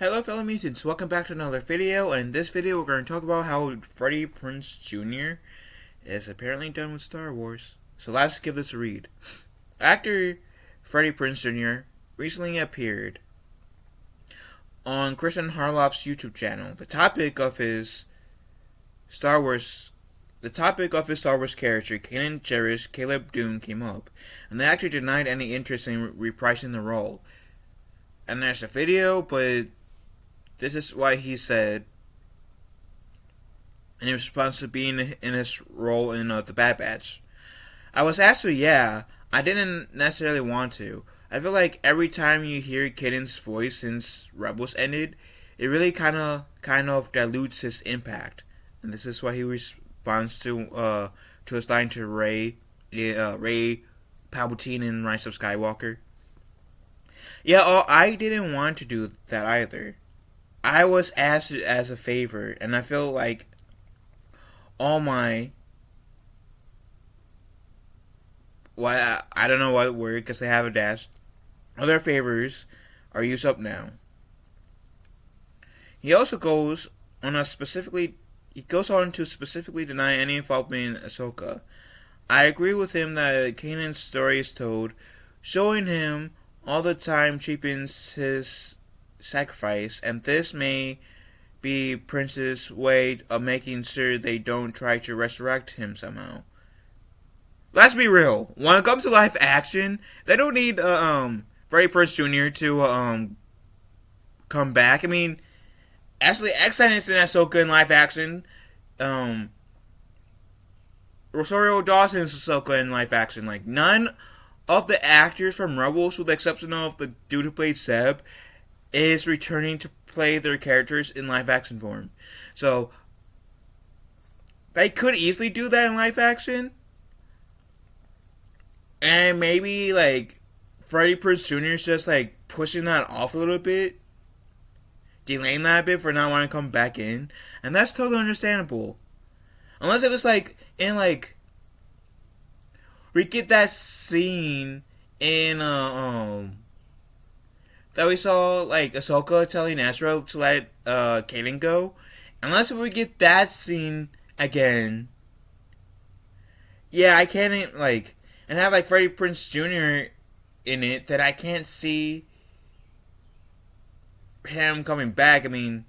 Hello fellow mutants, welcome back to another video, and in this video we're going to talk about how Freddie Prinze JR is apparently done with Star Wars. So let's give this a read. Actor Freddie Prinze JR recently appeared on Kristen Harloff's YouTube channel. The topic of his Star Wars character, Kanan Jarrus Caleb Dune, came up, and the actor denied any interest in reprising the role. And there's a video, but this is what he said in response to being in his role in The Bad Batch. I was asked to, yeah. I didn't necessarily want to. I feel like every time you hear Kanan's voice since Rebels ended, it really kind of dilutes his impact. And this is what he responds to his line to Rey Palpatine in Rise of Skywalker. Yeah, I didn't want to do that either. I was asked it as a favor, and I feel like all my I don't know what word because they have a dash. Other favors are used up now. He also goes on to specifically deny any involvement in Ahsoka. I agree with him that Kanan's story is told, showing him all the time cheapens his sacrifice, and this may be Prince's way of making sure they don't try to resurrect him somehow. Let's be real. When it comes to live action, they don't need Freddie Prinze JR to come back. I mean, actually, X-Cenus and Ahsoka in live action. Rosario Dawson's Ahsoka in live action. Like, none of the actors from Rebels, with the exception of the dude who played Seb, is returning to play their characters in live action form. So they could easily do that in live action. And maybe like Freddie Prinze Jr. is just like pushing that off a little bit. Delaying that a bit for not wanting to come back in. And that's totally understandable. Unless it was like in like we get that scene in that we saw, like, Ahsoka telling Ezra to let Kanan go. Unless we get that scene again. Yeah, I can't, like, and have, like, Freddie Prinze Jr. in it, that I can't see him coming back. I mean,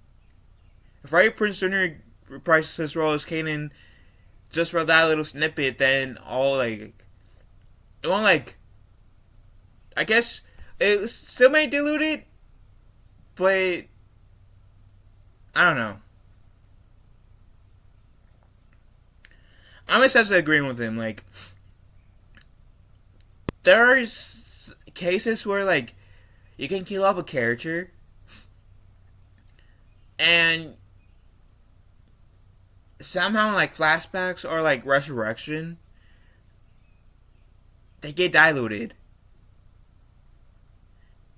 if Freddie Prinze Jr. reprises his role as Kanan just for that little snippet, then all, like, it won't, like, I guess it still may dilute it, but I don't know. I'm essentially agreeing with him. Like, there are cases where, like, you can kill off a character and somehow, like, flashbacks or, like, resurrection, they get diluted.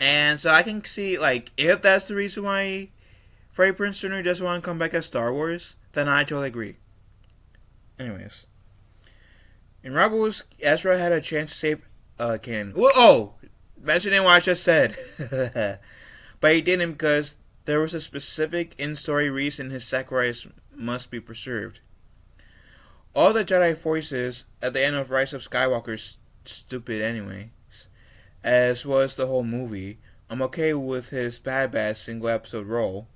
And so I can see, like, if that's the reason why Freddie Prinze Jr. doesn't want to come back as Star Wars, then I totally agree. Anyways. In Rebels, Ezra had a chance to save Kanan. Oh! Mentioning what I just said. But he didn't because there was a specific in-story reason his sacrifice must be preserved. All the Jedi voices at the end of Rise of Skywalker's stupid anyway. As was the whole movie. I'm okay with his Bad Batch single episode role.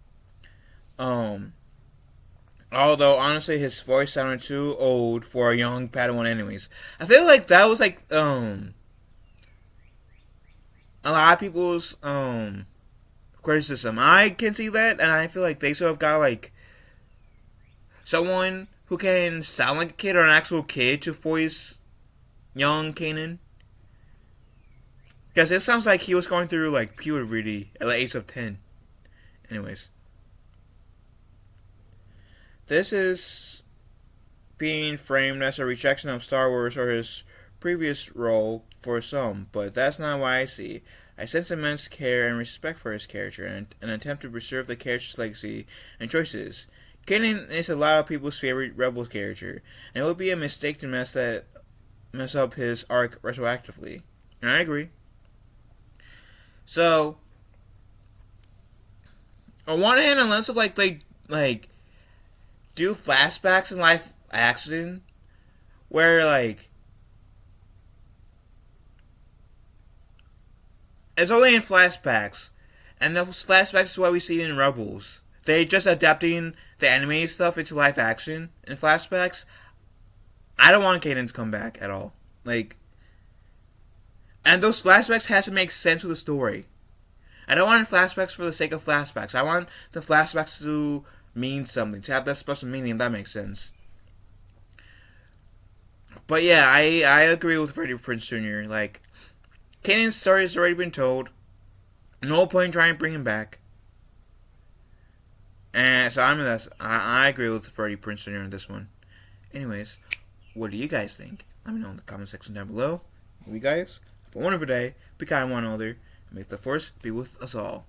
Although honestly his voice sounded too old for a young Padawan anyways. I feel like that was like a lot of people's criticism. I can see that, and I feel like they sort of got like someone who can sound like a kid or an actual kid to voice young Kanan. Because it sounds like he was going through, like, puberty at the age of 10. Anyways. This is being framed as a rejection of Star Wars or his previous role for some, but that's not what I see. I sense immense care and respect for his character and an attempt to preserve the character's legacy and choices. Kanan is a lot of people's favorite Rebels character, and it would be a mistake to mess up his arc retroactively. And I agree. So, on one hand, unless of like they like do flashbacks in live action, where like it's only in flashbacks, and those flashbacks is what we see in Rebels. They just adapting the anime stuff into live action in flashbacks. I don't want Kanan to come back at all. Like, and those flashbacks has to make sense with the story. I don't want flashbacks for the sake of flashbacks. I want the flashbacks to mean something, to have that special meaning, if that makes sense. But yeah, I agree with Freddie Prinze Jr. Like, Kanan's story has already been told. No point trying to bring him back. And so I agree with Freddie Prinze Jr. on this one. Anyways, what do you guys think? Let me know in the comment section down below. You guys have a wonderful day. Be kind to one another. And may the force be with us all.